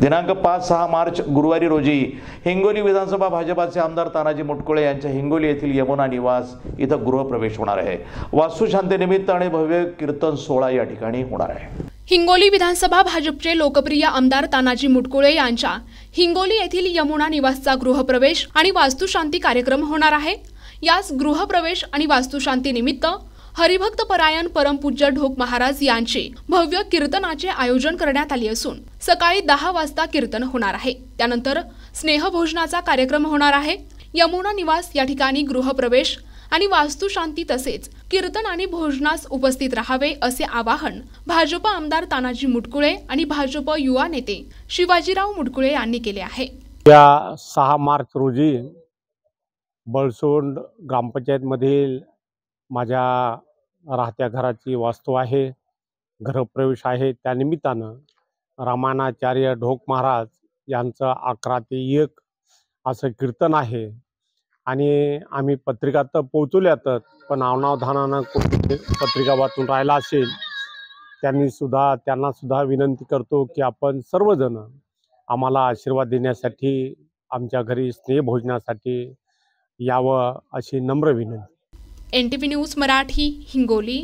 दिनांक 5-6 मार्च गुरुवारी रोजी हिंगोली विधानसभा भाजपाचे आमदार तानाजी मुटकुळे यांच्या हिंगोली येथील यमुना निवास इथं गृहप्रवेश होणार आहे। वास्तुशांतीनिमित्त आणि भव्य कीर्तन सोहळा या ठिकाणी होणार आहे। हिंगोली विधानसभा भाजपचे लोकप्रिय आमदार तानाजी मुटकुळे यांच्या हिंगोली येथील यमुना निवासचा गृहप्रवेश आणि वास्तुशांती कार्यक्रम होणार आहे। याच गृहप्रवेश आणि वास्तुशांती निमित्त हरिभक्त परायण परमपूज्य ढोक महाराज यांचे भव्य कीर्तनाचे आयोजन करण्यात आले असून सकाळी 10 वाजता कीर्तन होणार आहे। त्यानंतर स्नेहभोजनाचा कार्यक्रम होणार आहे। यमुना निवास या ठिकाणी गृहप्रवेश आणि वास्तुशांती तसेच कीर्तन आणि भोजनास उपस्थित राहावे असे आवाहन भाजप आमदार तानाजी मुटकुळे आणि भाजप युवा नेते शिवाजीराव मुटकुळे यांनी केले आहे। या 6 मार्च रोजी बळसोंड ग्रामपंचायतमधील माझ्या राहत्या घराची वास्तू आहे, गृहप्रवेश आहे। त्यानिमित्तानं रामायणाचार्य ढोक महाराज यांचं 11 ते 1 असं कीर्तन आहे आणि आम्ही पत्रिका तर पोहोचवल्यातच, पण अनावधानानं कोणी पत्रिका वाचून राहिला असेल त्यांना सुद्धा विनंती करतो की आपण सर्वजण आम्हाला आशीर्वाद देण्यासाठी आमच्या घरी स्नेहभोजनासाठी यावं अशी नम्र विनंती। NTV news Marathi Hingoli.